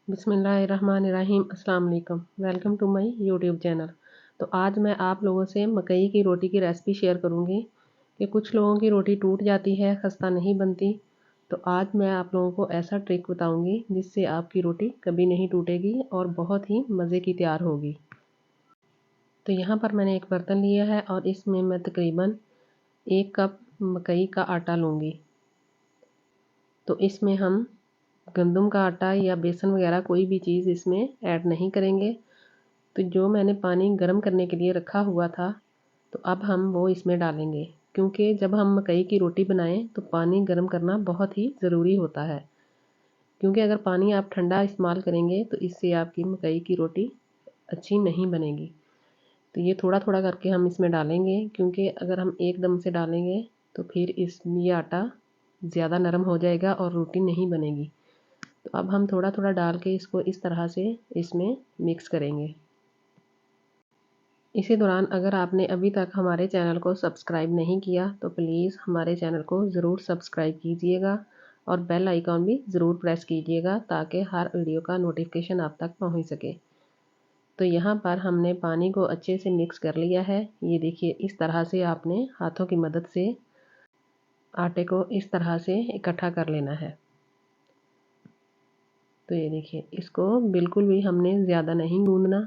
बिस्मिल्लाहिर्रहमानिर्रहीम। अस्सलाम वालेकुम। Welcome to my YouTube channel. तो आज मैं आप लोगों से मकई की रोटी की रेसिपी शेयर करूंगी कि कुछ लोगों की रोटी टूट जाती है, खस्ता नहीं बनती। तो आज मैं आप लोगों को ऐसा ट्रिक बताऊंगी जिससे आपकी रोटी कभी नहीं टूटेगी और बहुत ही मज़े की तैयार होगी। तो यहाँ पर मैंने एक बर्तन लिया है और इसमें मैं तकरीबन 1 कप मकई का आटा लूँगी। तो इसमें हम गंदम का आटा या बेसन वगैरह कोई भी चीज़ इसमें ऐड नहीं करेंगे। तो जो मैंने पानी गर्म करने के लिए रखा हुआ था, तो अब हम वो इसमें डालेंगे, क्योंकि जब हम मकई की रोटी बनाएं तो पानी गर्म करना बहुत ही ज़रूरी होता है। क्योंकि अगर पानी आप ठंडा इस्तेमाल करेंगे तो इससे आपकी मकई की रोटी अच्छी नहीं बनेगी। तो ये थोड़ा थोड़ा करके हम इसमें डालेंगे, क्योंकि अगर हम एकदम से डालेंगे तो फिर ये आटा ज़्यादा नरम हो जाएगा और रोटी नहीं बनेगी। तो अब हम थोड़ा थोड़ा डाल के इसको इस तरह से इसमें मिक्स करेंगे। इसी दौरान अगर आपने अभी तक हमारे चैनल को सब्सक्राइब नहीं किया तो प्लीज़ हमारे चैनल को ज़रूर सब्सक्राइब कीजिएगा और बेल आइकॉन भी ज़रूर प्रेस कीजिएगा ताकि हर वीडियो का नोटिफिकेशन आप तक पहुंच सके। तो यहाँ पर हमने पानी को अच्छे से मिक्स कर लिया है। ये देखिए, इस तरह से आपने हाथों की मदद से आटे को इस तरह से इकट्ठा कर लेना है। तो ये देखिए, इसको बिल्कुल भी हमने ज़्यादा नहीं गूंदना।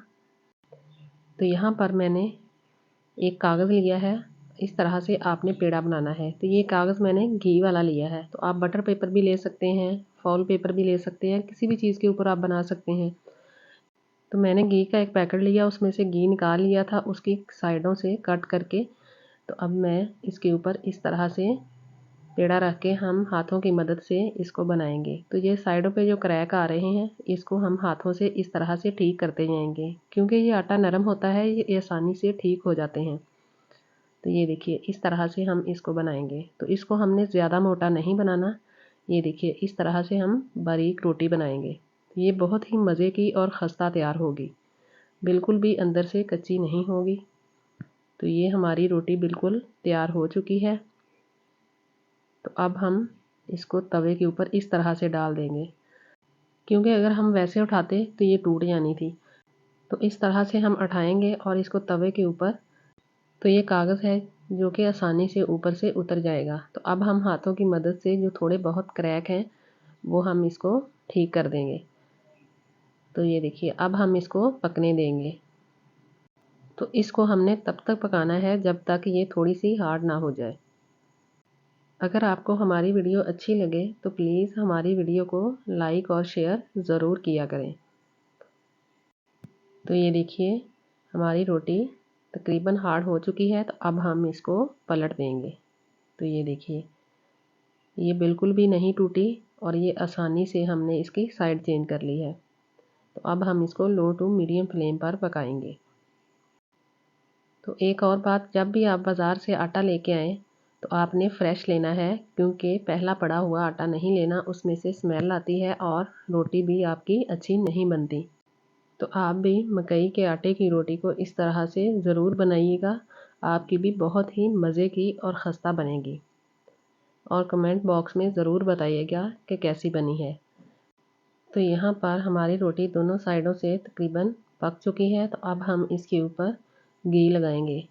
तो यहाँ पर मैंने एक कागज़ लिया है, इस तरह से आपने पेड़ा बनाना है। तो ये कागज़ मैंने घी वाला लिया है। तो आप बटर पेपर भी ले सकते हैं, फॉल पेपर भी ले सकते हैं, किसी भी चीज़ के ऊपर आप बना सकते हैं। तो मैंने घी का एक पैकेट लिया, उसमें से घी निकाल लिया था उसकी साइडों से कट करके। तो अब मैं इसके ऊपर इस तरह से पेड़ा रख के हम हाथों की मदद से इसको बनाएंगे। तो ये साइडों पे जो क्रैक आ रहे हैं इसको हम हाथों से इस तरह से ठीक करते जाएंगे, क्योंकि ये आटा नरम होता है, ये आसानी से ठीक हो जाते हैं। तो ये देखिए, इस तरह से हम इसको बनाएंगे। तो इसको हमने ज़्यादा मोटा नहीं बनाना। ये देखिए, इस तरह से हम बारीक रोटी बनाएंगे। ये बहुत ही मज़े की और खस्ता तैयार होगी, बिल्कुल भी अंदर से कच्ची नहीं होगी। तो ये हमारी रोटी बिल्कुल तैयार हो चुकी है। तो अब हम इसको तवे के ऊपर इस तरह से डाल देंगे, क्योंकि अगर हम वैसे उठाते तो ये टूट जानी थी। तो इस तरह से हम उठाएंगे और इसको तवे के ऊपर, तो ये कागज़ है जो कि आसानी से ऊपर से उतर जाएगा। तो अब हम हाथों की मदद से जो थोड़े बहुत क्रैक हैं वो हम इसको ठीक कर देंगे। तो ये देखिए, अब हम इसको पकने देंगे। तो इसको हमने तब तक पकाना है जब तक ये थोड़ी सी हार्ड ना हो जाए। अगर आपको हमारी वीडियो अच्छी लगे तो प्लीज़ हमारी वीडियो को लाइक और शेयर ज़रूर किया करें। तो ये देखिए, हमारी रोटी तकरीबन हार्ड हो चुकी है। तो अब हम इसको पलट देंगे। तो ये देखिए, ये बिल्कुल भी नहीं टूटी और ये आसानी से हमने इसकी साइड चेंज कर ली है। तो अब हम इसको लो टू मीडियम फ्लेम पर पकाएंगे। तो एक और बात, जब भी आप बाज़ार से आटा लेके आएँ तो आपने फ़्रेश लेना है, क्योंकि पहला पड़ा हुआ आटा नहीं लेना, उसमें से स्मेल आती है और रोटी भी आपकी अच्छी नहीं बनती। तो आप भी मकई के आटे की रोटी को इस तरह से ज़रूर बनाइएगा, आपकी भी बहुत ही मज़े की और खस्ता बनेगी। और कमेंट बॉक्स में ज़रूर बताइएगा कि कैसी बनी है। तो यहाँ पर हमारी रोटी दोनों साइडों से तकरीबन पक चुकी है। तो अब हम इसके ऊपर घी लगाएंगे।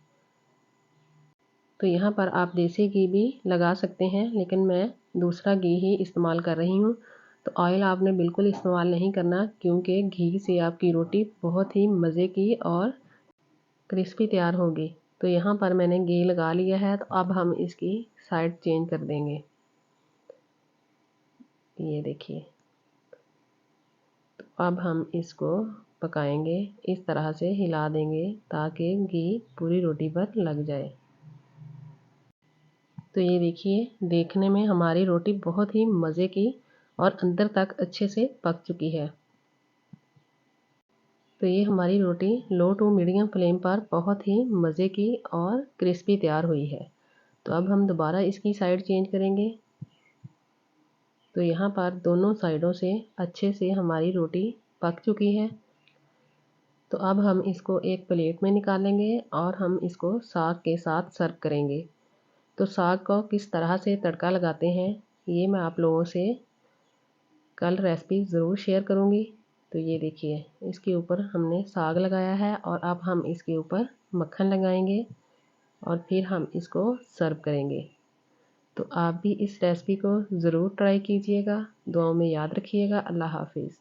तो यहाँ पर आप देसी घी भी लगा सकते हैं, लेकिन मैं दूसरा घी ही इस्तेमाल कर रही हूँ। तो ऑयल आपने बिल्कुल इस्तेमाल नहीं करना, क्योंकि घी से आपकी रोटी बहुत ही मज़े की और क्रिस्पी तैयार होगी। तो यहाँ पर मैंने घी लगा लिया है। तो अब हम इसकी साइड चेंज कर देंगे। ये देखिए, तो अब हम इसको पकाएंगे, इस तरह से हिला देंगे ताकि घी पूरी रोटी पर लग जाए। तो ये देखिए, देखने में हमारी रोटी बहुत ही मज़े की और अंदर तक अच्छे से पक चुकी है। तो ये हमारी रोटी लो टू मीडियम फ्लेम पर बहुत ही मज़े की और क्रिस्पी तैयार हुई है। तो अब हम दोबारा इसकी साइड चेंज करेंगे। तो यहाँ पर दोनों साइडों से अच्छे से हमारी रोटी पक चुकी है। तो अब हम इसको एक प्लेट में निकालेंगे और हम इसको साग के साथ सर्व करेंगे। तो साग को किस तरह से तड़का लगाते हैं ये मैं आप लोगों से कल रेसिपी ज़रूर शेयर करूँगी। तो ये देखिए इसके ऊपर हमने साग लगाया है और अब हम इसके ऊपर मक्खन लगाएंगे और फिर हम इसको सर्व करेंगे। तो आप भी इस रेसिपी को ज़रूर ट्राई कीजिएगा। दुआओं में याद रखिएगा। अल्लाह हाफिज़।